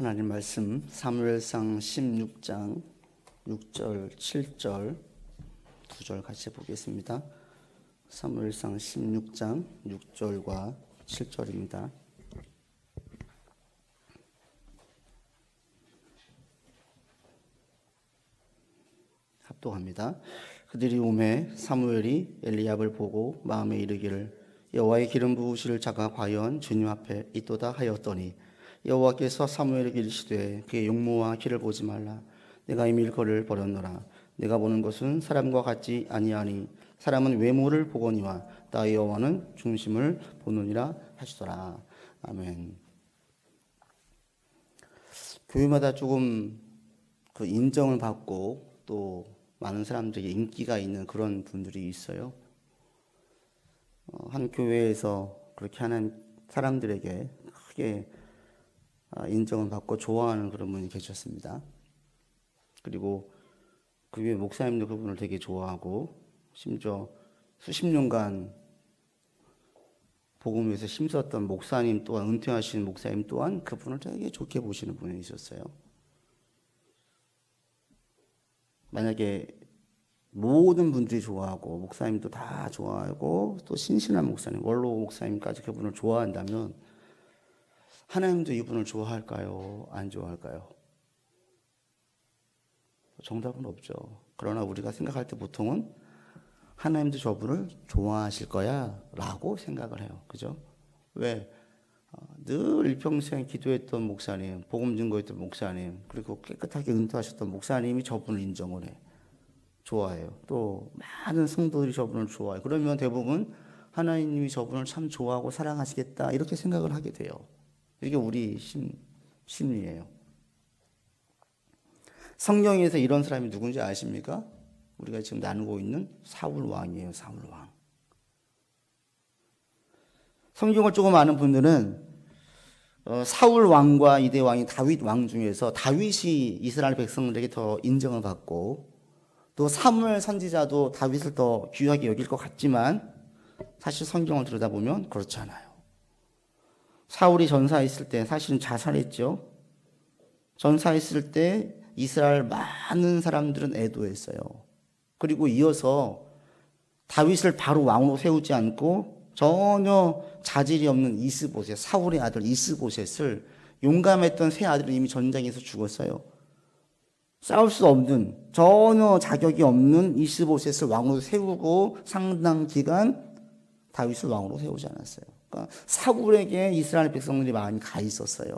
하나님 말씀 사무엘상 16장 6절 7절 두 절 같이 보겠습니다. 사무엘상 16장 6절과 7절입니다. 합독합니다. 그들이 오매 사무엘이 엘리압을 보고 마음에 이르기를 여호와의 기름 부으실 자가 과연 주님 앞에 있도다 하였더니 여호와께서 사무엘에게 이르시되 그의 용모와 키를 보지 말라. 내가 이미 일거를 버렸노라. 내가 보는 것은 사람과 같지 아니하니 사람은 외모를 보거니와 나 여호와는 중심을 보느니라 하시더라. 아멘. 교회마다 조금 그 인정을 받고 또 많은 사람들에게 인기가 있는 그런 분들이 있어요. 한 교회에서 그렇게 하는 사람들에게 크게 인정을 받고 좋아하는 그런 분이 계셨습니다. 그리고 그 교회 목사님도 그분을 되게 좋아하고 심지어 수십 년간 복음을 위해서 힘썼던 목사님 또한 은퇴하신 목사님 또한 그분을 되게 좋게 보시는 분이 있었어요. 만약에 모든 분들이 좋아하고 목사님도 다 좋아하고 또 신신한 목사님, 원로 목사님까지 그분을 좋아한다면 하나님도 이분을 좋아할까요? 안 좋아할까요? 정답은 없죠. 그러나 우리가 생각할 때 보통은 하나님도 저분을 좋아하실 거야 라고 생각을 해요. 그죠? 왜? 늘 일평생 기도했던 목사님, 복음 증거했던 목사님, 그리고 깨끗하게 은퇴하셨던 목사님이 저분을 인정을 해. 좋아해요. 또 많은 성도들이 저분을 좋아해요. 그러면 대부분 하나님이 저분을 참 좋아하고 사랑하시겠다 이렇게 생각을 하게 돼요. 이게 우리 심리예요. 성경에서 이런 사람이 누군지 아십니까? 우리가 지금 나누고 있는 사울 왕이에요. 사울 왕. 성경을 조금 아는 분들은 사울 왕과 이대 왕이 다윗 왕 중에서 다윗이 이스라엘 백성들에게 더 인정을 받고 또 사무엘 선지자도 다윗을 더 귀하게 여길 것 같지만 사실 성경을 들여다보면 그렇지 않아요. 사울이 전사했을 때 사실은 자살했죠. 전사했을 때 이스라엘 많은 사람들은 애도했어요. 그리고 이어서 다윗을 바로 왕으로 세우지 않고 전혀 자질이 없는 이스보셋, 사울의 아들 이스보셋을 용감했던 세 아들은 이미 전장에서 죽었어요. 싸울 수 없는 전혀 자격이 없는 이스보셋을 왕으로 세우고 상당 기간 다윗을 왕으로 세우지 않았어요. 그러니까 사울에게 이스라엘 백성들이 마음이 가 있었어요.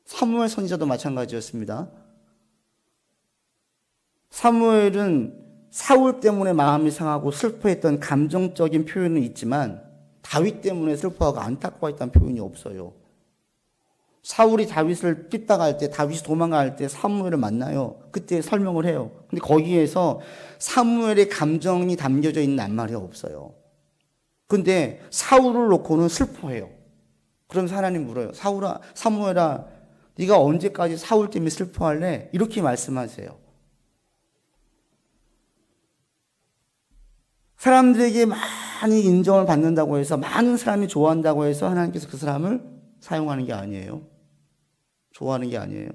사무엘 선지자도 마찬가지였습니다. 사무엘은 사울 때문에 마음이 상하고 슬퍼했던 감정적인 표현은 있지만 다윗 때문에 슬퍼하고 안타까워했던 표현이 없어요. 사울이 다윗을 삐딱할 때, 다윗이 도망갈 때 사무엘을 만나요. 그때 설명을 해요. 근데 거기에서 사무엘의 감정이 담겨져 있는 낱말이 없어요. 근데 사울을 놓고는 슬퍼해요. 그러면서 하나님 물어요. 사무엘아, 네가 언제까지 사울 때문에 슬퍼할래? 이렇게 말씀하세요. 사람들에게 많이 인정을 받는다고 해서 많은 사람이 좋아한다고 해서 하나님께서 그 사람을 사용하는 게 아니에요. 좋아하는 게 아니에요.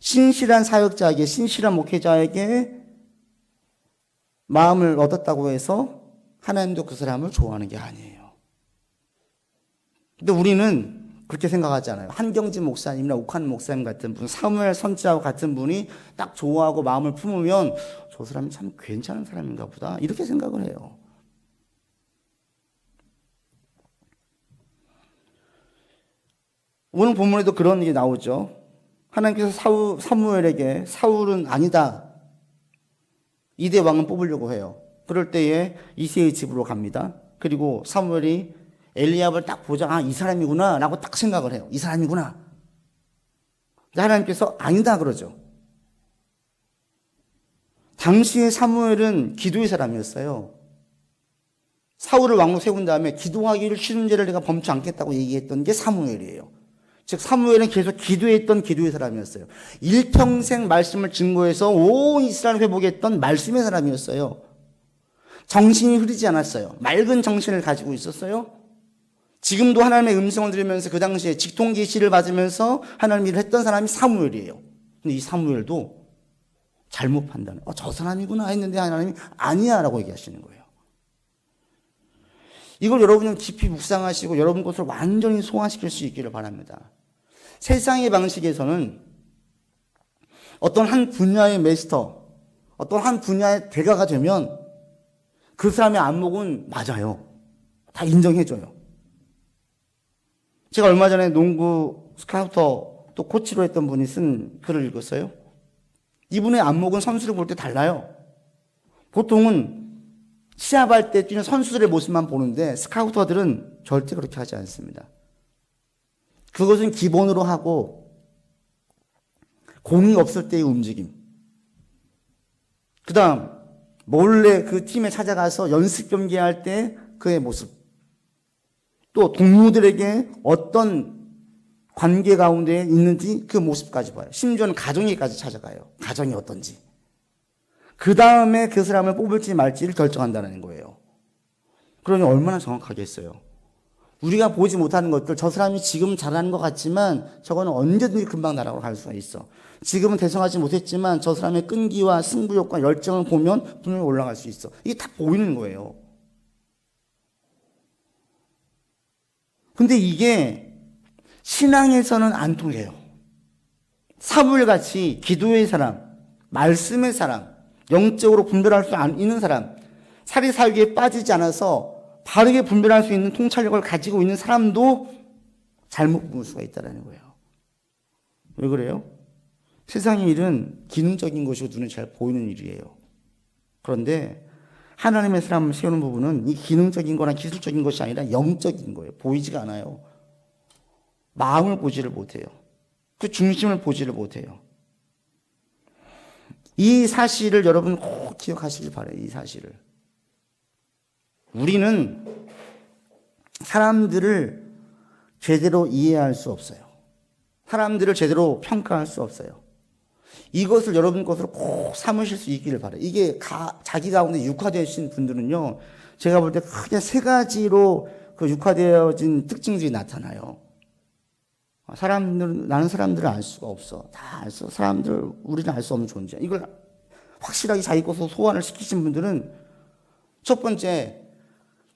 신실한 사역자에게, 신실한 목회자에게 마음을 얻었다고 해서 하나님도 그 사람을 좋아하는 게 아니에요. 근데 우리는 그렇게 생각하지 않아요. 한경진 목사님이나 옥한 목사님 같은 분, 사무엘 선지자와 같은 분이 딱 좋아하고 마음을 품으면 저 사람이 참 괜찮은 사람인가 보다 이렇게 생각을 해요. 오늘 본문에도 그런 일이 나오죠. 하나님께서 사무엘에게 사울은 아니다. 이대 왕은 뽑으려고 해요. 그럴 때에 이새의 집으로 갑니다. 그리고 사무엘이 엘리압을 딱 보자, 이 사람이구나 라고 딱 생각을 해요. 이 사람이구나. 근데 하나님께서 아니다 그러죠. 당시에 사무엘은 기도의 사람이었어요. 사울을 왕으로 세운 다음에 기도하기를 쉬는 죄를 내가 범치 않겠다고 얘기했던 게 사무엘이에요. 즉 사무엘은 계속 기도했던 기도의 사람이었어요. 일평생 말씀을 증거해서 온 이스라엘 회복했던 말씀의 사람이었어요. 정신이 흐르지 않았어요. 맑은 정신을 가지고 있었어요. 지금도 하나님의 음성을 들으면서 그 당시에 직통 계시를 받으면서 하나님 일을 했던 사람이 사무엘이에요. 근데 이 사무엘도 잘못 판단해. 저 사람이구나 했는데 하나님이 아니야 라고 얘기하시는 거예요. 이걸 여러분은 깊이 묵상하시고 여러분 것을 완전히 소화시킬 수 있기를 바랍니다. 세상의 방식에서는 어떤 한 분야의 마스터, 어떤 한 분야의 대가가 되면 그 사람의 안목은 맞아요. 다 인정해줘요. 제가 얼마 전에 농구 스카우터 또 코치로 했던 분이 쓴 글을 읽었어요. 이분의 안목은 선수를 볼 때 달라요. 보통은 시합할 때 뛰는 선수들의 모습만 보는데 스카우터들은 절대 그렇게 하지 않습니다. 그것은 기본으로 하고 공이 없을 때의 움직임. 그 다음 몰래 그 팀에 찾아가서 연습 경기할 때 그의 모습. 또 동료들에게 어떤 관계 가운데 있는지 그 모습까지 봐요. 심지어는 가정에까지 찾아가요. 가정이 어떤지. 그 다음에 그 사람을 뽑을지 말지를 결정한다는 거예요. 그러니 얼마나 정확하겠어요. 우리가 보지 못하는 것들, 저 사람이 지금 잘하는 것 같지만 저거는 언제든지 금방 날아갈 수가 있어. 지금은 대성하지 못했지만 저 사람의 끈기와 승부욕과 열정을 보면 분명히 올라갈 수 있어. 이게 다 보이는 거예요. 근데 이게 신앙에서는 안 통해요. 사무엘같이 기도의 사람, 말씀의 사람, 영적으로 분별할 수 있는 사람, 사리사욕에 빠지지 않아서 바르게 분별할 수 있는 통찰력을 가지고 있는 사람도 잘못 볼 수가 있다는 거예요. 왜 그래요? 세상의 일은 기능적인 것이고 눈에 잘 보이는 일이에요. 그런데 하나님의 사람을 세우는 부분은 이 기능적인 거나 기술적인 것이 아니라 영적인 거예요. 보이지가 않아요. 마음을 보지를 못해요. 그 중심을 보지를 못해요. 이 사실을 여러분 꼭 기억하시길 바라요. 이 사실을. 우리는 사람들을 제대로 이해할 수 없어요. 사람들을 제대로 평가할 수 없어요. 이것을 여러분 것으로 꼭 삼으실 수 있기를 바라요. 이게 자기 가운데 육화되신 분들은요, 제가 볼 때 크게 세 가지로 그 육화되어진 특징들이 나타나요. 나는 사람들을 알 수가 없어. 다 알 수, 우리는 알 수 없는 존재. 이걸 확실하게 자기 것으로 소화를 시키신 분들은 첫 번째,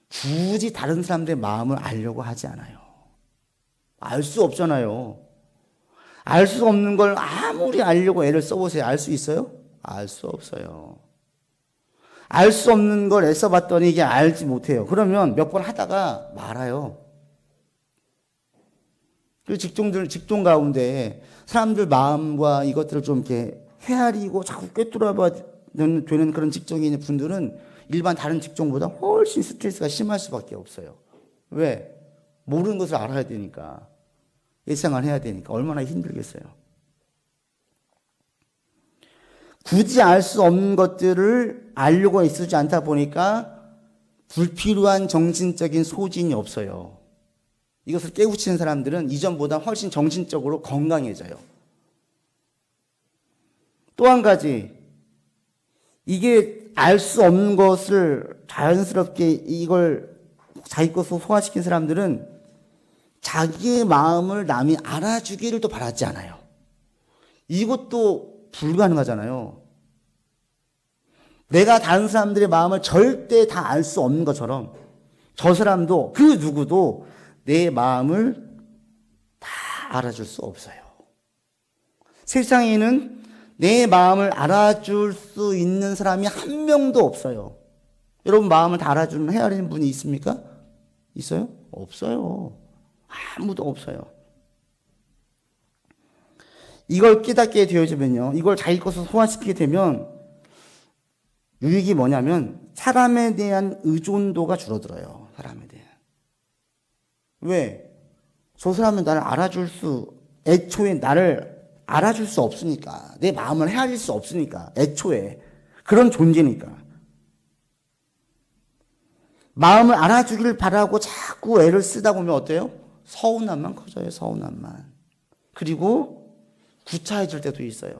굳이 다른 사람들의 마음을 알려고 하지 않아요. 알 수 없잖아요. 알 수 없는 걸 아무리 알려고 애를 써보세요. 알 수 있어요? 알 수 없어요. 알 수 없는 걸 애써봤더니 이게 알지 못해요. 그러면 몇 번 하다가 말아요. 그 직종 가운데 사람들 마음과 이것들을 좀 이렇게 헤아리고 자꾸 꿰뚫어봐야 되는 그런 직종에 있는 분들은 일반 다른 직종보다 훨씬 스트레스가 심할 수밖에 없어요. 왜? 모르는 것을 알아야 되니까. 일상을 해야 되니까 얼마나 힘들겠어요. 굳이 알 수 없는 것들을 알려고 애쓰지 않다 보니까 불필요한 정신적인 소진이 없어요. 이것을 깨우치는 사람들은 이전보다 훨씬 정신적으로 건강해져요. 또 한 가지, 이게 알 수 없는 것을 자연스럽게 이걸 자기 것으로 소화시킨 사람들은 자기의 마음을 남이 알아주기를 또 바라지 않아요. 이것도 불가능하잖아요. 내가 다른 사람들의 마음을 절대 다 알 수 없는 것처럼 저 사람도 그 누구도 내 마음을 다 알아줄 수 없어요. 세상에는 내 마음을 알아줄 수 있는 사람이 한 명도 없어요. 여러분 마음을 다 알아주는 헤아리는 분이 있습니까? 있어요? 없어요. 아무도 없어요. 이걸 깨닫게 되어지면요, 이걸 자기 것으로 소화시키게 되면 유익이 뭐냐면 사람에 대한 의존도가 줄어들어요. 사람에 대한. 왜? 저 사람은 나를 애초에 나를 알아줄 수 없으니까. 내 마음을 헤아릴 수 없으니까. 애초에. 그런 존재니까. 마음을 알아주기를 바라고 자꾸 애를 쓰다 보면 어때요? 서운함만 커져요. 서운함만. 그리고 구차해질 때도 있어요.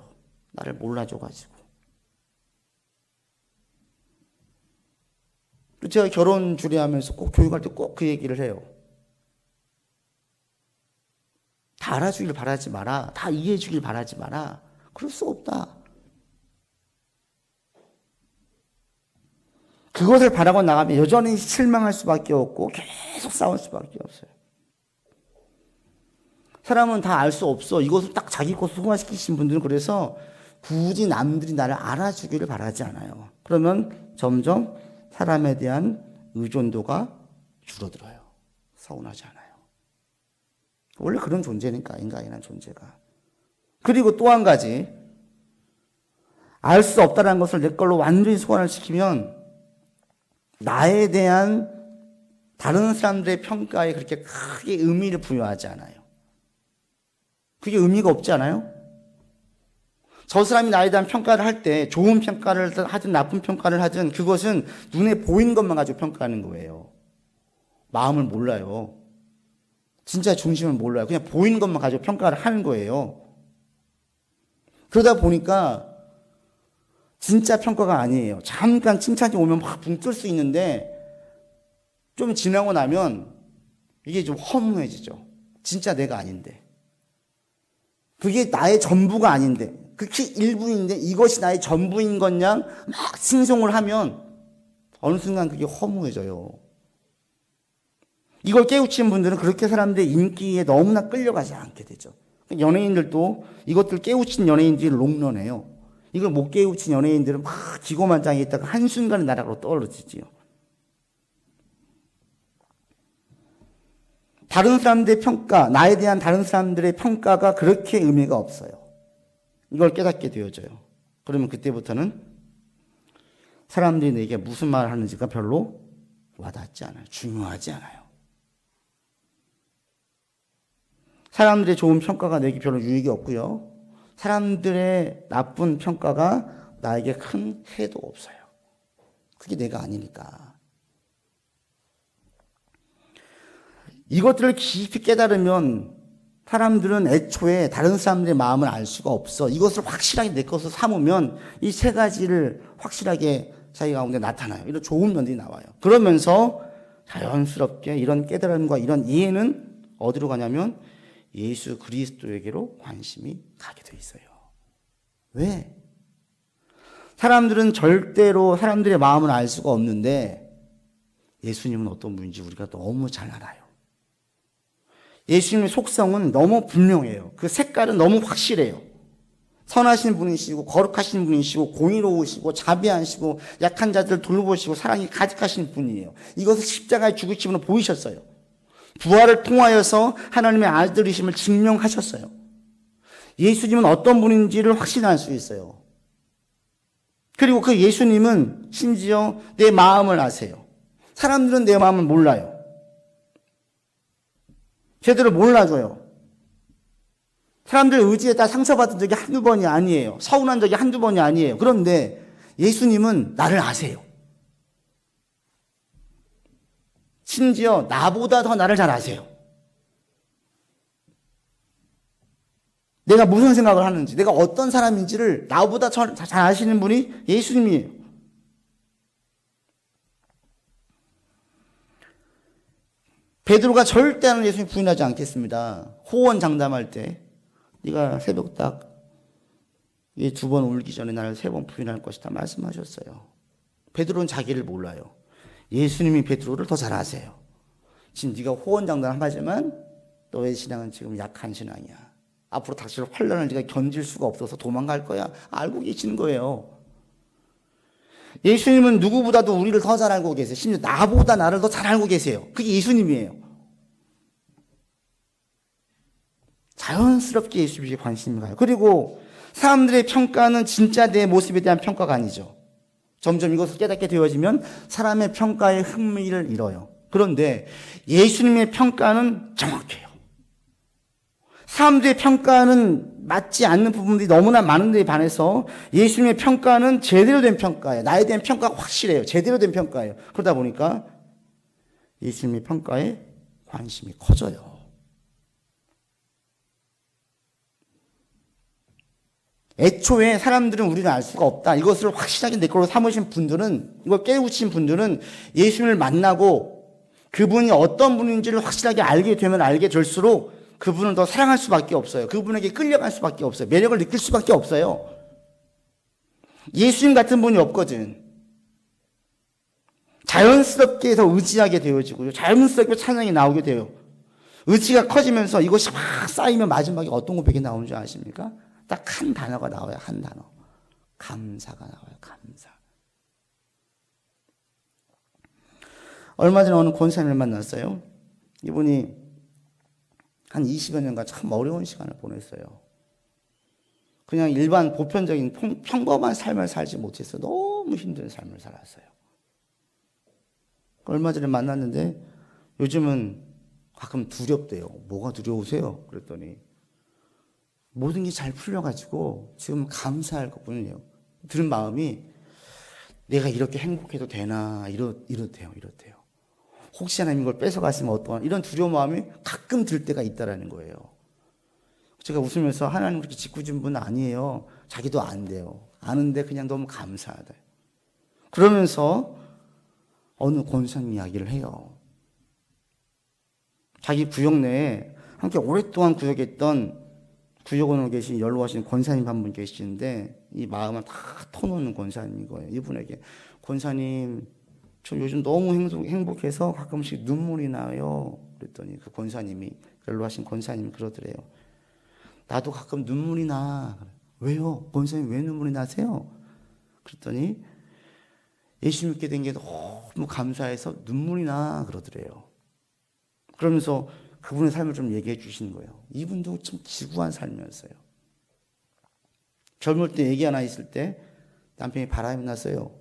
나를 몰라줘가지고. 제가 결혼 주례하면서 꼭 교육할 때 꼭 그 얘기를 해요. 다 알아주길 바라지 마라. 다 이해해 주길 바라지 마라. 그럴 수 없다. 그것을 바라고 나가면 여전히 실망할 수밖에 없고 계속 싸울 수밖에 없어요. 사람은 다 알 수 없어. 이것을 딱 자기 것으로 소화시키신 분들은 그래서 굳이 남들이 나를 알아주기를 바라지 않아요. 그러면 점점 사람에 대한 의존도가 줄어들어요. 서운하지 않아요. 원래 그런 존재니까, 인간이라는 존재가. 그리고 또 한 가지, 알 수 없다는 것을 내 걸로 완전히 소환을 시키면 나에 대한 다른 사람들의 평가에 그렇게 크게 의미를 부여하지 않아요. 그게 의미가 없지 않아요? 저 사람이 나에 대한 평가를 할 때 좋은 평가를 하든 나쁜 평가를 하든 그것은 눈에 보이는 것만 가지고 평가하는 거예요. 마음을 몰라요. 진짜 중심을 몰라요. 그냥 보이는 것만 가지고 평가를 하는 거예요. 그러다 보니까 진짜 평가가 아니에요. 잠깐 칭찬이 오면 막 붕 뜰 수 있는데 좀 지나고 나면 이게 좀 허무해지죠. 진짜 내가 아닌데. 그게 나의 전부가 아닌데, 그게 일부인데 이것이 나의 전부인 것냥 막 칭송을 하면 어느 순간 그게 허무해져요. 이걸 깨우치는 분들은 그렇게 사람들의 인기에 너무나 끌려가지 않게 되죠. 연예인들도 이것들 깨우친 연예인들이 롱런해요. 이걸 못 깨우친 연예인들은 막 기고만장해 있다가 한순간에 나락으로 떨어지지요. 다른 사람들의 평가, 나에 대한 다른 사람들의 평가가 그렇게 의미가 없어요. 이걸 깨닫게 되어져요. 그러면 그때부터는 사람들이 내게 무슨 말을 하는지가 별로 와닿지 않아요. 중요하지 않아요. 사람들의 좋은 평가가 내게 별로 유익이 없고요. 사람들의 나쁜 평가가 나에게 큰 해도 없어요. 그게 내가 아니니까. 이것들을 깊이 깨달으면 사람들은 애초에 다른 사람들의 마음을 알 수가 없어. 이것을 확실하게 내 것으로 삼으면 이 세 가지를 확실하게 자기 가운데 나타나요. 이런 좋은 면들이 나와요. 그러면서 자연스럽게 이런 깨달음과 이런 이해는 어디로 가냐면 예수 그리스도에게로 관심이 가게 돼 있어요. 왜? 사람들은 절대로 사람들의 마음을 알 수가 없는데 예수님은 어떤 분인지 우리가 너무 잘 알아요. 예수님의 속성은 너무 분명해요. 그 색깔은 너무 확실해요. 선하신 분이시고 거룩하신 분이시고 공의로우시고 자비하시고 약한 자들을 돌보시고 사랑이 가득하신 분이에요. 이것을 십자가에 죽으심으로 보이셨어요. 부활을 통하여서 하나님의 아들이심을 증명하셨어요. 예수님은 어떤 분인지를 확신히 알 수 있어요. 그리고 그 예수님은 심지어 내 마음을 아세요. 사람들은 내 마음을 몰라요. 제대로 몰라줘요. 사람들 의지에 따라 상처받은 적이 한두 번이 아니에요. 서운한 적이 한두 번이 아니에요. 그런데 예수님은 나를 아세요. 심지어 나보다 더 나를 잘 아세요. 내가 무슨 생각을 하는지, 내가 어떤 사람인지를 나보다 잘 아시는 분이 예수님이에요. 베드로가 절대 나는 예수님 부인하지 않겠습니다. 호언장담할 때 네가 새벽 딱 두 번 울기 전에 나를 3번 부인할 것이다 말씀하셨어요. 베드로는 자기를 몰라요. 예수님이 베드로를 더 잘 아세요. 지금 네가 호언장담하지만 너의 신앙은 지금 약한 신앙이야. 앞으로 닥칠 환난을 네가 견딜 수가 없어서 도망갈 거야. 알고 계시는 거예요. 예수님은 누구보다도 우리를 더 잘 알고 계세요. 심지어 나보다 나를 더 잘 알고 계세요. 그게 예수님이에요. 자연스럽게 예수님에게 관심이 가요. 그리고 사람들의 평가는 진짜 내 모습에 대한 평가가 아니죠. 점점 이것을 깨닫게 되어지면 사람의 평가에 흥미를 잃어요. 그런데 예수님의 평가는 정확해요. 사람들의 평가는 맞지 않는 부분들이 너무나 많은 데 반해서 예수님의 평가는 제대로 된 평가예요. 나에 대한 평가가 확실해요. 제대로 된 평가예요. 그러다 보니까 예수님의 평가에 관심이 커져요. 애초에 사람들은 우리를 알 수가 없다. 이것을 확실하게 내 걸로 삼으신 분들은, 이걸 깨우친 분들은 예수님을 만나고 그분이 어떤 분인지를 확실하게 알게 되면 알게 될수록 그분을 더 사랑할 수밖에 없어요. 그분에게 끌려갈 수밖에 없어요. 매력을 느낄 수밖에 없어요. 예수님 같은 분이 없거든. 자연스럽게 더 의지하게 되어지고요. 자연스럽게 찬양이 나오게 돼요. 의지가 커지면서 이것이 막 쌓이면 마지막에 어떤 고백이 나오는 줄 아십니까? 딱 한 단어가 나와요. 한 단어. 감사가 나와요. 감사. 얼마 전에 어느 권사님을 만났어요. 이분이 한 20여 년간 참 어려운 시간을 보냈어요. 그냥 일반 보편적인 평범한 삶을 살지 못했어요. 너무 힘든 삶을 살았어요. 얼마 전에 만났는데 요즘은 가끔 두렵대요. 뭐가 두려우세요? 그랬더니 모든 게 잘 풀려가지고 지금 감사할 것뿐이에요. 들은 마음이 내가 이렇게 행복해도 되나 이렇대요. 혹시 하나님 이걸 뺏어갔으면 어떠한 이런 두려운 마음이 가끔 들 때가 있다라는 거예요. 제가 웃으면서 하나님 그렇게 짓궂은 분 아니에요. 자기도 안 돼요. 아는데 그냥 너무 감사하다. 그러면서 어느 권사님 이야기를 해요. 자기 구역 내에 함께 오랫동안 구역했던 구역원으로 계신 연로하신 권사님 한 분 계시는데 이 마음을 다 터놓는 권사님인 거예요. 이분에게 권사님 저 요즘 너무 행복해서 가끔씩 눈물이 나요. 그랬더니 그 권사님이 연로하신 권사님이 그러더래요. 나도 가끔 눈물이 나. 왜요? 권사님 왜 눈물이 나세요? 그랬더니 예수 믿게 된 게 너무 감사해서 눈물이 나 그러더래요. 그러면서 그분의 삶을 좀 얘기해 주시는 거예요. 이분도 좀 지구한 삶이었어요. 젊을 때 얘기 하나 있을 때 남편이 바람이 났어요.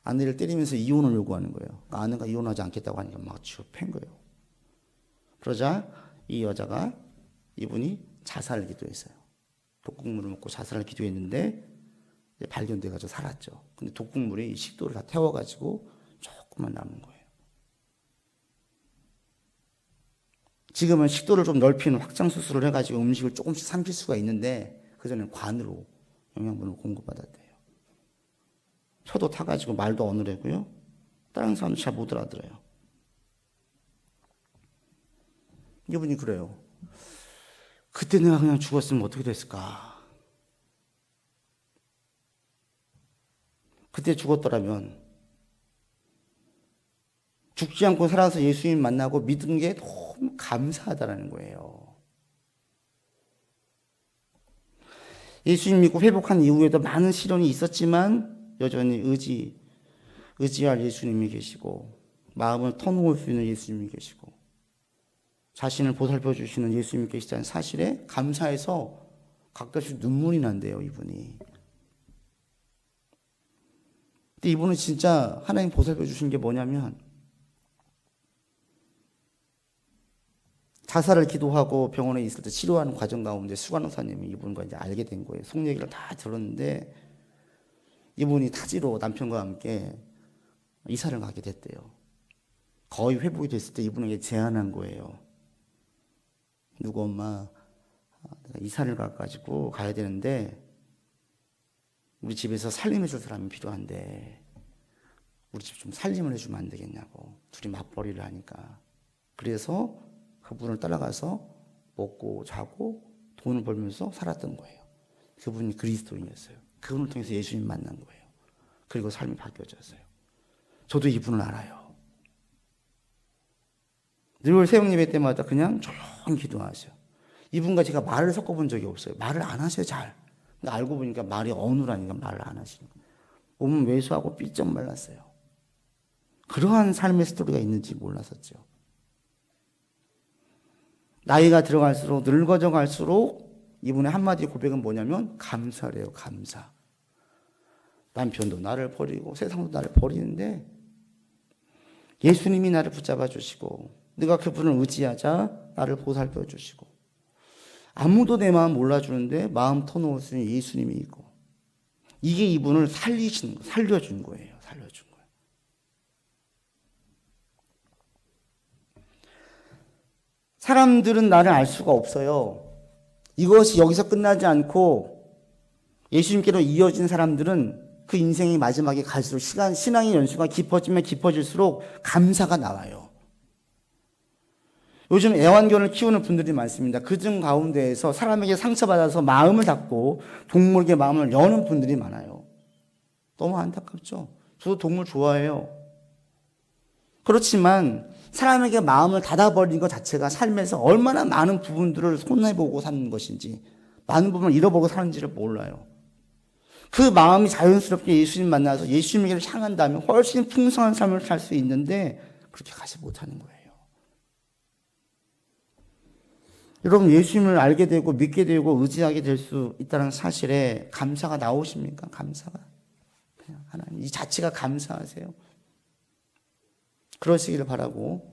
아내를 때리면서 이혼을 요구하는 거예요. 아내가 이혼하지 않겠다고 하니까 막 쥐어 팬 거예요. 그러자 이 여자가 이분이 자살을 기도했어요. 독극물을 먹고 자살을 기도했는데 발견돼가지고 살았죠. 근데 독극물이 식도를 다 태워가지고 조금만 남은 거예요. 지금은 식도를 좀 넓히는 확장 수술을 해가지고 음식을 조금씩 삼킬 수가 있는데 그전에는 관으로 영양분을 공급받았대요. 혀도 타가지고 말도 어눌하고요. 다른 사람도 잘 못 알아들어요. 이분이 그래요. 그때 내가 그냥 죽었으면 어떻게 됐을까? 그때 죽었더라면 죽지 않고 살아서 예수님 만나고 믿은 게 너무 감사하다는 거예요. 예수님 믿고 회복한 이후에도 많은 시련이 있었지만 여전히 의지할 예수님이 계시고 마음을 터놓을 수 있는 예수님이 계시고 자신을 보살펴 주시는 예수님이 계시다는 사실에 감사해서 가끔씩 눈물이 난대요, 이분이. 근데 이분은 진짜 하나님 보살펴 주신 게 뭐냐면 자살을 기도하고 병원에 있을 때 치료하는 과정 가운데 수간호사님이 이분과 이제 알게 된 거예요. 속 얘기를 다 들었는데 이분이 타지로 남편과 함께 이사를 가게 됐대요. 거의 회복이 됐을 때 이분에게 제안한 거예요. 누구 엄마, 내가 이사를 가가지고 가야 되는데 우리 집에서 살림해 줄 사람이 필요한데 우리 집 좀 살림을 해주면 안 되겠냐고. 둘이 맞벌이를 하니까. 그래서 그분을 따라가서 먹고 자고 돈을 벌면서 살았던 거예요. 그분이 그리스도인이었어요. 그분을 통해서 예수님 만난 거예요. 그리고 삶이 바뀌어졌어요. 저도 이분을 알아요. 늘 새벽 예배 때마다 그냥 조용히 기도하세요. 이분과 제가 말을 섞어본 적이 없어요. 말을 안 하셔요, 잘. 근데 알고 보니까 말이 어눌하니까 말을 안 하시는 거예요. 몸은 왜소하고 삐쩍 말랐어요. 그러한 삶의 스토리가 있는지 몰랐었죠. 나이가 들어갈수록 늙어져 갈수록 이분의 한마디 고백은 뭐냐면 감사래요. 감사. 남편도 나를 버리고 세상도 나를 버리는데 예수님이 나를 붙잡아 주시고 내가 그분을 의지하자 나를 보살펴 주시고 아무도 내 마음 몰라주는데 마음 터놓을 수 있는 예수님이 있고 이게 이분을 살려준 거예요. 살려준 거예요. 사람들은 나를 알 수가 없어요. 이것이 여기서 끝나지 않고 예수님께로 이어진 사람들은 그 인생이 마지막에 갈수록 신앙의 연수가 깊어지면 깊어질수록 감사가 나와요. 요즘 애완견을 키우는 분들이 많습니다. 그중 가운데에서 사람에게 상처받아서 마음을 닫고 동물에게 마음을 여는 분들이 많아요. 너무 안타깝죠? 저도 동물 좋아해요. 그렇지만 사람에게 마음을 닫아버린 것 자체가 삶에서 얼마나 많은 부분들을 손해보고 사는 것인지, 많은 부분을 잃어보고 사는지를 몰라요. 그 마음이 자연스럽게 예수님 만나서 예수님에게 향한다면 훨씬 풍성한 삶을 살 수 있는데 그렇게 가지 못하는 거예요. 여러분, 예수님을 알게 되고 믿게 되고 의지하게 될 수 있다는 사실에 감사가 나오십니까? 감사가. 그냥 하나님 이 자체가 감사하세요. 그러시기를 바라고,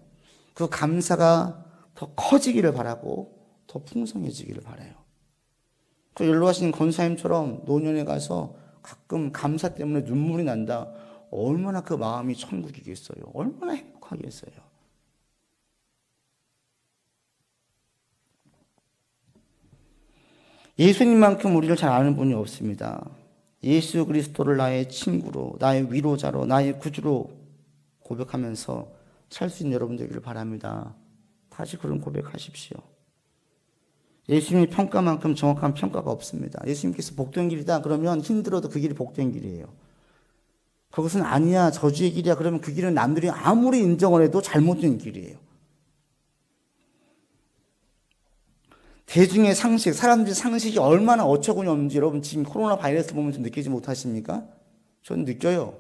그 감사가 더 커지기를 바라고 더 풍성해지기를 바라요. 그 연로하신 권사님처럼 노년에 가서 가끔 감사 때문에 눈물이 난다. 얼마나 그 마음이 천국이겠어요. 얼마나 행복하겠어요. 예수님만큼 우리를 잘 아는 분이 없습니다. 예수 그리스도를 나의 친구로, 나의 위로자로, 나의 구주로 고백하면서 살 수 있는 여러분 되기를 바랍니다. 다시 그런 고백하십시오. 예수님의 평가만큼 정확한 평가가 없습니다. 예수님께서 복된 길이다 그러면 힘들어도 그 길이 복된 길이에요. 그것은 아니야, 저주의 길이야 그러면 그 길은 남들이 아무리 인정을 해도 잘못된 길이에요. 대중의 상식, 사람들의 상식이 얼마나 어처구니 없는지 여러분 지금 코로나 바이러스 보면서 느끼지 못하십니까? 저는 느껴요.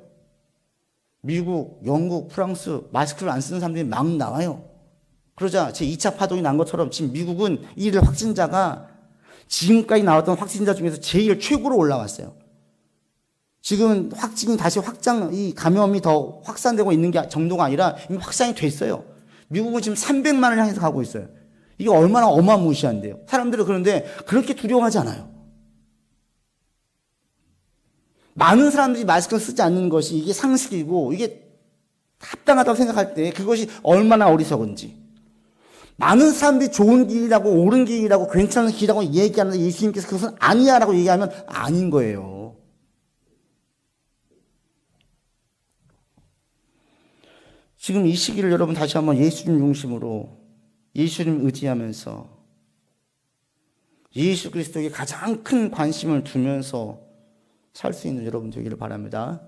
미국, 영국, 프랑스 마스크를 안 쓰는 사람들이 막 나와요. 그러자 제2차 파동이 난 것처럼 지금 미국은 이 확진자가 지금까지 나왔던 확진자 중에서 제일 최고로 올라왔어요. 지금 확진이 다시 이 감염이 더 확산되고 있는 게 정도가 아니라 이미 확산이 됐어요. 미국은 지금 300만을 향해서 가고 있어요. 이게 얼마나 어마무시한데요. 사람들은 그런데 그렇게 두려워하지 않아요. 많은 사람들이 마스크를 쓰지 않는 것이 이게 상식이고 이게 합당하다고 생각할 때 그것이 얼마나 어리석은지. 많은 사람들이 좋은 길이라고 옳은 길이라고 괜찮은 길이라고 얘기하는데 예수님께서 그것은 아니야 라고 얘기하면 아닌 거예요. 지금 이 시기를 여러분 다시 한번 예수님 중심으로 예수님 의지하면서 예수 그리스도에게 가장 큰 관심을 두면서 살 수 있는 여러분 되기를 바랍니다.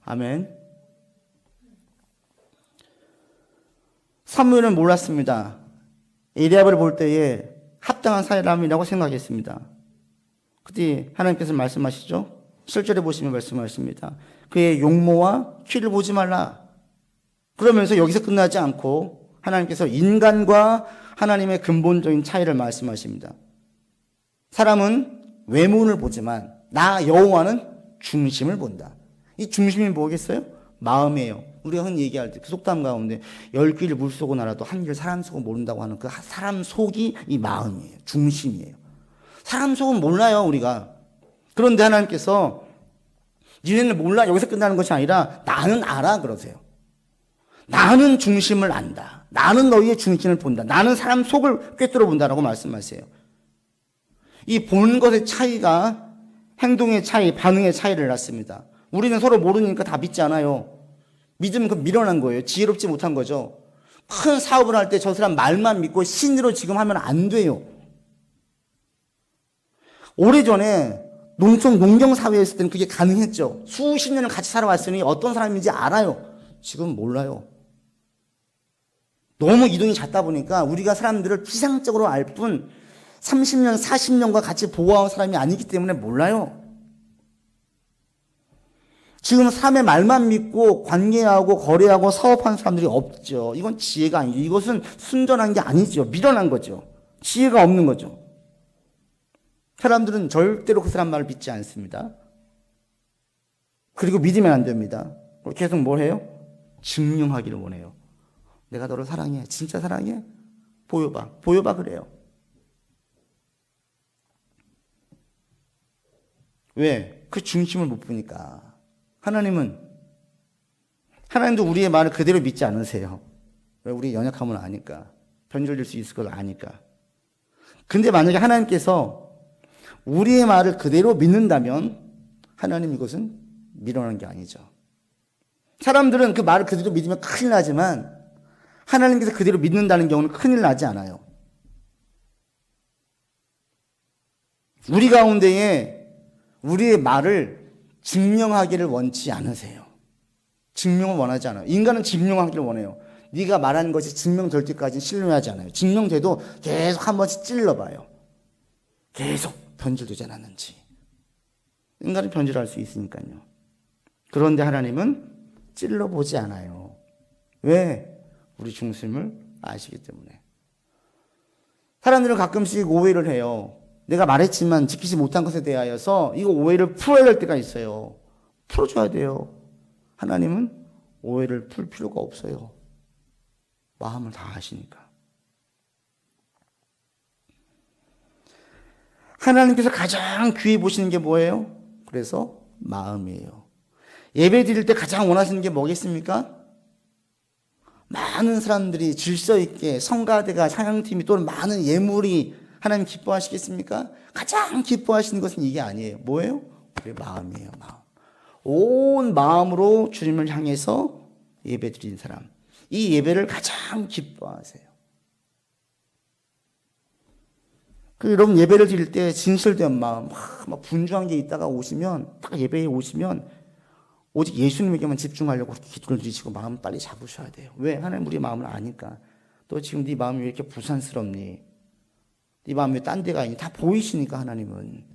아멘. 사무엘은 몰랐습니다. 엘리야를 볼 때에 합당한 사람이라고 생각했습니다. 그때 하나님께서 말씀하시죠. 7절에 보시면 말씀하십니다. 그의 용모와 키를 보지 말라. 그러면서 여기서 끝나지 않고 하나님께서 인간과 하나님의 근본적인 차이를 말씀하십니다. 사람은 외모를 보지만 나 여호와는 중심을 본다. 이 중심이 뭐겠어요? 마음이에요. 우리가 흔히 얘기할 때 그 속담 가운데 10귀를 물 쏘고 날아도 한 귀를 사람 속은 모른다고 하는 그 사람 속이 이 마음이에요. 중심이에요. 사람 속은 몰라요, 우리가. 그런데 하나님께서 니네는 몰라 여기서 끝나는 것이 아니라 나는 알아 그러세요. 나는 중심을 안다. 나는 너희의 중심을 본다. 나는 사람 속을 꿰뚫어 본다라고 말씀하세요. 이 보는 것의 차이가 행동의 차이, 반응의 차이를 낳습니다. 우리는 서로 모르니까 다 믿지 않아요. 믿으면 그 미련한 거예요. 지혜롭지 못한 거죠. 큰 사업을 할 때 저 사람 말만 믿고 신으로 지금 하면 안 돼요. 오래전에 농촌 농경사회에 있을 때는 그게 가능했죠. 수십 년을 같이 살아왔으니 어떤 사람인지 알아요. 지금 몰라요. 너무 이동이 잦다 보니까 우리가 사람들을 피상적으로 알 뿐 30년, 40년과 같이 보호한 사람이 아니기 때문에 몰라요. 지금 사람의 말만 믿고 관계하고 거래하고 사업하는 사람들이 없죠. 이건 지혜가 아니죠. 이것은 순전한 게 아니죠. 미련한 거죠. 지혜가 없는 거죠. 사람들은 절대로 그 사람 말을 믿지 않습니다. 그리고 믿으면 안 됩니다. 계속 뭘 해요? 증명하기를 원해요. 내가 너를 사랑해. 진짜 사랑해? 보여봐. 보여봐 그래요. 왜? 그 중심을 못 보니까. 하나님도 우리의 말을 그대로 믿지 않으세요. 왜? 우리 연약함을 아니까. 변절될 수 있을 걸 아니까. 근데 만약에 하나님께서 우리의 말을 그대로 믿는다면 하나님 이것은 미련한 게 아니죠. 사람들은 그 말을 그대로 믿으면 큰일 나지만 하나님께서 그대로 믿는다는 경우는 큰일 나지 않아요. 우리 가운데에 우리의 말을 증명하기를 원치 않으세요. 증명을 원하지 않아요. 인간은 증명하기를 원해요. 네가 말하는 것이 증명될 때까지는 신뢰하지 않아요. 증명돼도 계속 한 번씩 찔러봐요. 계속 변질되지 않았는지. 인간은 변질할 수 있으니까요. 그런데 하나님은 찔러보지 않아요. 왜? 우리 중심을 아시기 때문에. 사람들은 가끔씩 오해를 해요. 내가 말했지만 지키지 못한 것에 대하여서 이거 오해를 풀어야 될 때가 있어요. 풀어줘야 돼요. 하나님은 오해를 풀 필요가 없어요. 마음을 다 아시니까. 하나님께서 가장 귀히 보시는 게 뭐예요? 그래서 마음이에요. 예배 드릴 때 가장 원하시는 게 뭐겠습니까? 많은 사람들이 질서 있게 성가대가 찬양팀이 또는 많은 예물이 하나님 기뻐하시겠습니까? 가장 기뻐하시는 것은 이게 아니에요. 뭐예요? 우리 마음이에요. 마음. 온 마음으로 주님을 향해서 예배 드리는 사람. 이 예배를 가장 기뻐하세요. 여러분 예배를 드릴 때 진실된 마음, 막 분주한 게 있다가 오시면, 딱 예배에 오시면 오직 예수님에게만 집중하려고 그렇게 기도를 드리시고 마음 빨리 잡으셔야 돼요. 왜? 하나님 우리 마음을 아니까. 너 지금 네 마음이 왜 이렇게 부산스럽니? 네 마음이 왜 딴 데가 있니? 다 보이시니까 하나님은.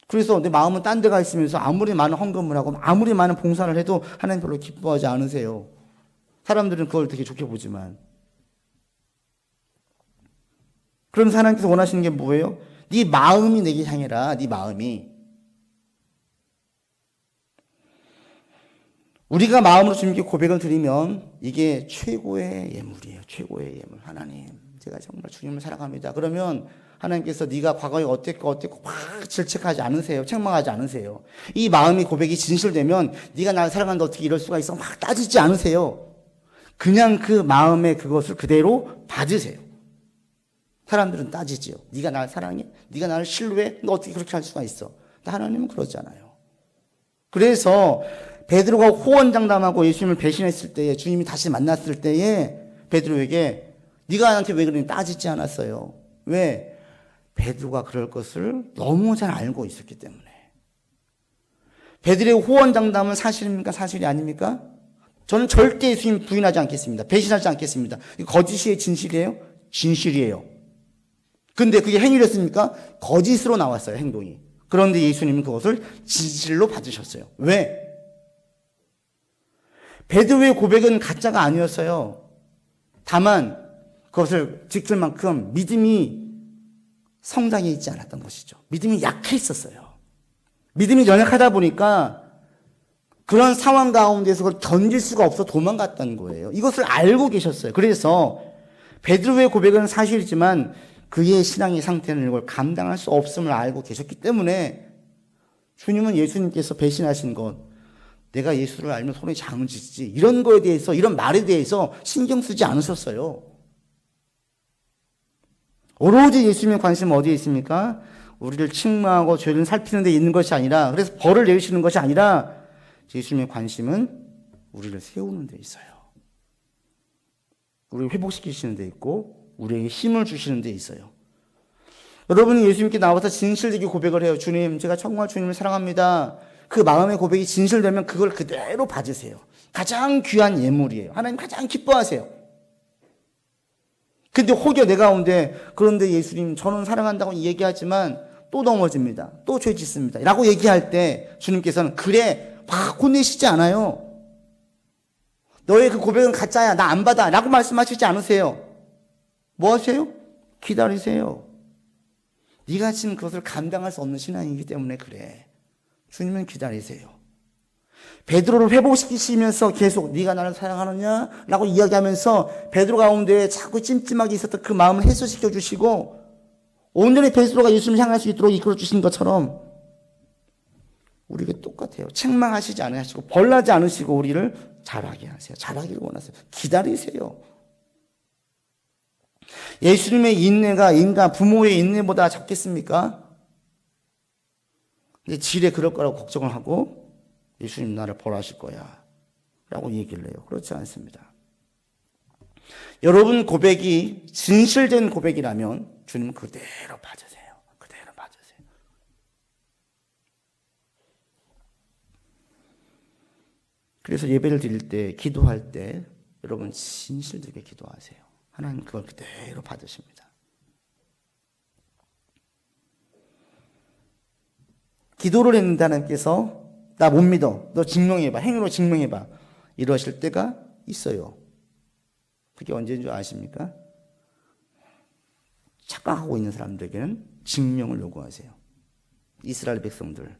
그래서 내 마음은 딴 데가 있으면서 아무리 많은 헌금을 하고 아무리 많은 봉사를 해도 하나님 별로 기뻐하지 않으세요. 사람들은 그걸 되게 좋게 보지만. 그러면서 하나님께서 원하시는 게 뭐예요? 네 마음이 내게 향해라. 네 마음이. 우리가 마음으로 주님께 고백을 드리면 이게 최고의 예물이에요. 최고의 예물. 하나님, 제가 정말 주님을 사랑합니다. 그러면 하나님께서 네가 과거에 어땠고 막 질책하지 않으세요. 책망하지 않으세요. 이 마음의 고백이 진실되면 네가 나를 사랑하는데 어떻게 이럴 수가 있어? 막 따지지 않으세요. 그냥 그 마음의 그것을 그대로 받으세요. 사람들은 따지지요. 네가 나를 사랑해? 네가 나를 신뢰해? 너 어떻게 그렇게 할 수가 있어? 하나님은 그러잖아요. 그래서 베드로가 호언장담하고 예수님을 배신했을 때에 주님이 다시 만났을 때에 베드로에게 네가 나한테 왜 그러니 따지지 않았어요. 왜? 베드로가 그럴 것을 너무 잘 알고 있었기 때문에. 베드로의 호언장담은 사실입니까? 사실이 아닙니까? 저는 절대 예수님 부인하지 않겠습니다. 배신하지 않겠습니다. 이거 거짓이에요? 진실이에요? 진실이에요. 근데 그게 행위였습니까? 거짓으로 나왔어요, 행동이. 그런데 예수님은 그것을 진실로 받으셨어요. 왜? 베드로의 고백은 가짜가 아니었어요. 다만 그것을 지킬 만큼 믿음이 성장해 있지 않았던 것이죠. 믿음이 약했었어요. 믿음이 연약하다 보니까 그런 상황 가운데서 그걸 견딜 수가 없어 도망갔던 거예요. 이것을 알고 계셨어요. 그래서 베드로의 고백은 사실이지만 그의 신앙의 상태는 이걸 감당할 수 없음을 알고 계셨기 때문에 주님은 예수님께서 배신하신 것, 내가 예수를 알면 손에 장을 쥐지, 이런 거에 대해서, 이런 말에 대해서 신경 쓰지 않으셨어요. 오로지 예수님의 관심은 어디에 있습니까? 우리를 책망하고 죄를 살피는 데 있는 것이 아니라, 그래서 벌을 내리시는 것이 아니라 예수님의 관심은 우리를 세우는 데 있어요. 우리를 회복시키시는 데 있고 우리에게 힘을 주시는 데 있어요. 여러분이 예수님께 나와서 진실되게 고백을 해요. 주님, 제가 정말 주님을 사랑합니다. 그 마음의 고백이 진실되면 그걸 그대로 받으세요. 가장 귀한 예물이에요. 하나님 가장 기뻐하세요. 근데 혹여 내 가운데, 그런데 예수님 저는 사랑한다고 얘기하지만 또 넘어집니다. 또 죄 짓습니다. 라고 얘기할 때 주님께서는 그래, 막 혼내시지 않아요. 너의 그 고백은 가짜야. 나 안 받아. 라고 말씀하시지 않으세요. 뭐 하세요? 기다리세요. 네가 지금 그것을 감당할 수 없는 신앙이기 때문에 그래. 주님은 기다리세요. 베드로를 회복시키시면서 계속 네가 나를 사랑하느냐? 라고 이야기하면서 베드로 가운데 자꾸 찜찜하게 있었던 그 마음을 해소시켜 주시고 온전히 베드로가 예수님을 향할 수 있도록 이끌어 주신 것처럼 우리가 똑같아요. 책망하시지 않으시고 벌나지 않으시고 우리를 자라게 하세요. 자라기를 원하세요. 기다리세요. 예수님의 인내가 인간 부모의 인내보다 적겠습니까? 근데 지레 그럴 거라고 걱정을 하고 예수님 나를 벌하실 거야 라고 얘기를 해요. 그렇지 않습니다. 여러분 고백이 진실된 고백이라면 주님 그대로 받으세요. 그대로 받으세요. 그래서 예배를 드릴 때, 기도할 때 여러분 진실되게 기도하세요. 하나님 그걸 그대로 받으십니다. 기도를 했는데 하나님께서 나 못 믿어. 너 증명해봐. 행위로 증명해봐. 이러실 때가 있어요. 그게 언제인 줄 아십니까? 착각하고 있는 사람들에게는 증명을 요구하세요. 이스라엘 백성들.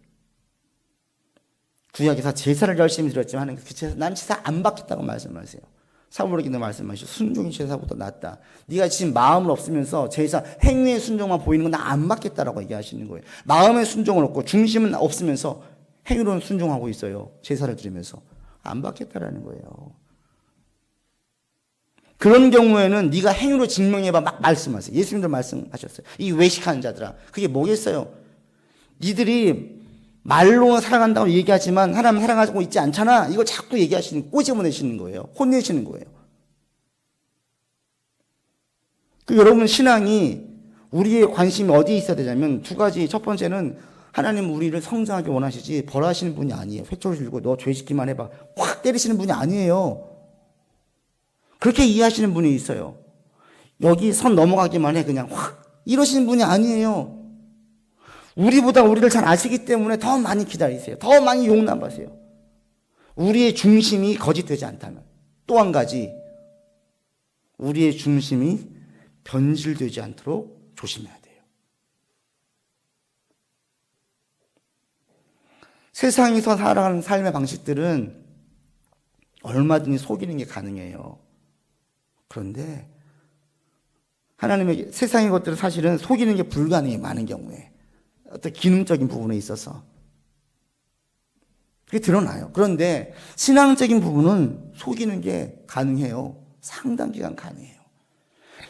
구약에서 제사를 열심히 드렸지만 하나님 그 제사, 난 제사 안 받겠다고 말씀하세요. 사무엘에게도 말씀하시고 순종이 제사보다 낫다. 네가 지금 마음을 없으면서 제사 행위의 순종만 보이는 건 나 안 받겠다라고 얘기하시는 거예요. 마음의 순종은 없고 중심은 없으면서 행위로는 순종하고 있어요. 제사를 드리면서 안 받겠다라는 거예요. 그런 경우에는 네가 행위로 증명해봐 막 말씀하세요. 예수님도 말씀하셨어요. 이 외식하는 자들아, 그게 뭐겠어요? 니들이 말로 사랑한다고 얘기하지만 하나님 사랑하고 있지 않잖아. 이거 자꾸 얘기하시는, 꼬집어내시는 거예요. 혼내시는 거예요. 여러분 신앙이 우리의 관심이 어디에 있어야 되냐면 두 가지. 첫 번째는 하나님 우리를 성장하게 원하시지 벌하시는 분이 아니에요. 회초리 들고 너 죄짓기만 해봐 확 때리시는 분이 아니에요. 그렇게 이해하시는 분이 있어요. 여기 선 넘어가기만 해 그냥 확 이러시는 분이 아니에요. 우리보다 우리를 잘 아시기 때문에 더 많이 기다리세요. 더 많이 용납하세요. 우리의 중심이 거짓되지 않다면. 또 한 가지, 우리의 중심이 변질되지 않도록 조심해야 돼요. 세상에서 살아가는 삶의 방식들은 얼마든지 속이는 게 가능해요. 그런데 하나님의 세상의 것들은 사실은 속이는 게 불가능해요. 많은 경우에. 어떤 기능적인 부분에 있어서. 그게 드러나요. 그런데 신앙적인 부분은 속이는 게 가능해요. 상당 기간 가능해요.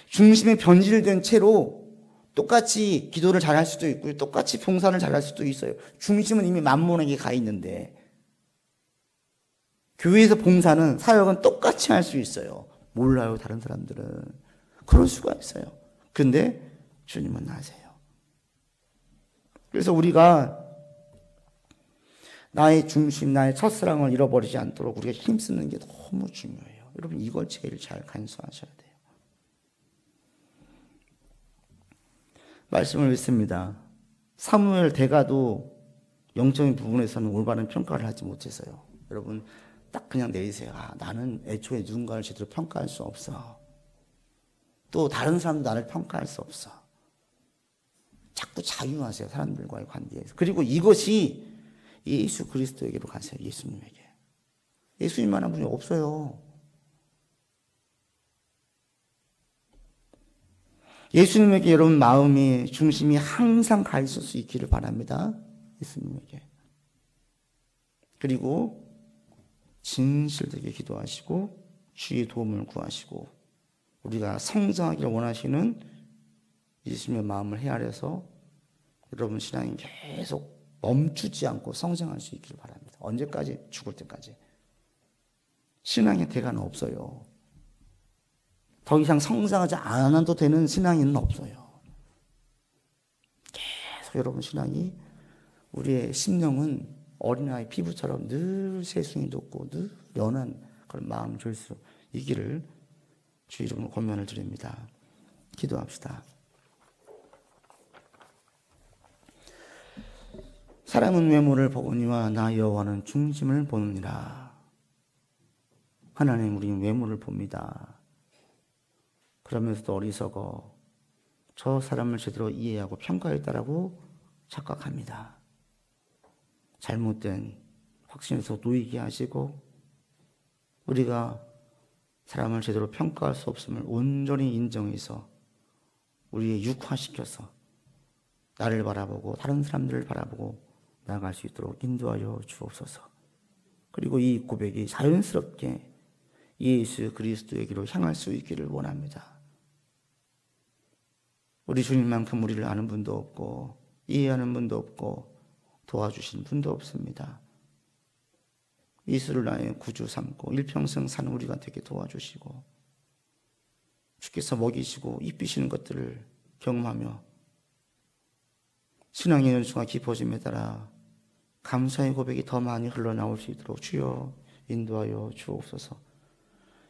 중심이 변질된 채로 똑같이 기도를 잘할 수도 있고요. 똑같이 봉사를 잘할 수도 있어요. 중심은 이미 만몬에게 가 있는데 교회에서 봉사는 사역은 똑같이 할 수 있어요. 몰라요. 다른 사람들은. 그럴 수가 있어요. 그런데 주님은 아세요. 그래서 우리가 나의 중심, 나의 첫사랑을 잃어버리지 않도록 우리가 힘쓰는 게 너무 중요해요. 여러분 이걸 제일 잘 간수하셔야 돼요. 말씀을 읽습니다. 사무엘 대가도 영적인 부분에서는 올바른 평가를 하지 못해서요. 여러분 딱 그냥 내리세요. 나는 애초에 누군가를 제대로 평가할 수 없어. 또 다른 사람도 나를 평가할 수 없어. 자꾸 자유하세요. 사람들과의 관계에서. 그리고 이것이 예수 그리스도에게로 가세요. 예수님에게. 예수님만한 분이 없어요. 예수님에게 여러분 마음이 중심이 항상 가 있을 수 있기를 바랍니다. 예수님에게. 그리고 진실되게 기도하시고 주의 도움을 구하시고 우리가 성장하기를 원하시는 예수님의 마음을 헤아려서 여러분 신앙이 계속 멈추지 않고 성장할 수 있기를 바랍니다. 언제까지? 죽을 때까지. 신앙의 대가는 없어요. 더 이상 성장하지 않아도 되는 신앙인은 없어요. 계속 여러분 신앙이 우리의 심령은 어린아이 피부처럼 늘 세순이 돋고 늘 연한 그런 마음을 줄 수 있기를 주 이름으로 권면을 드립니다. 기도합시다. 사람은 외모를 보거니와 나 여호와는 중심을 보느니라. 하나님 우리는 외모를 봅니다. 그러면서도 어리석어 저 사람을 제대로 이해하고 평가했다라고 착각합니다. 잘못된 확신에서 놓이게 하시고 우리가 사람을 제대로 평가할 수 없음을 온전히 인정해서 우리의 육화시켜서 나를 바라보고 다른 사람들을 바라보고 나아갈 수 있도록 인도하여 주옵소서. 그리고 이 고백이 자연스럽게 예수 그리스도에게로 향할 수 있기를 원합니다. 우리 주님만큼 우리를 아는 분도 없고 이해하는 분도 없고 도와주신 분도 없습니다. 예수를 나의 구주 삼고 일평생 사는 우리가 되게 도와주시고 주께서 먹이시고 입히시는 것들을 경험하며 신앙의 연수가 깊어짐에 따라 감사의 고백이 더 많이 흘러나올 수 있도록 주여 인도하여 주옵소서.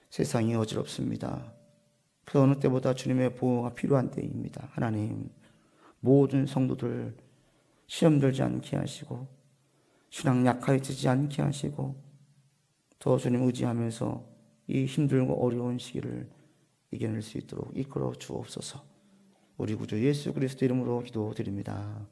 세상이 어지럽습니다. 그 어느 때보다 주님의 보호가 필요한 때입니다. 하나님, 모든 성도들 시험 들지 않게 하시고 신앙 약해지지 않게 하시고 더 주님 의지하면서 이 힘들고 어려운 시기를 이겨낼 수 있도록 이끌어 주옵소서. 우리 구주 예수 그리스도 이름으로 기도드립니다.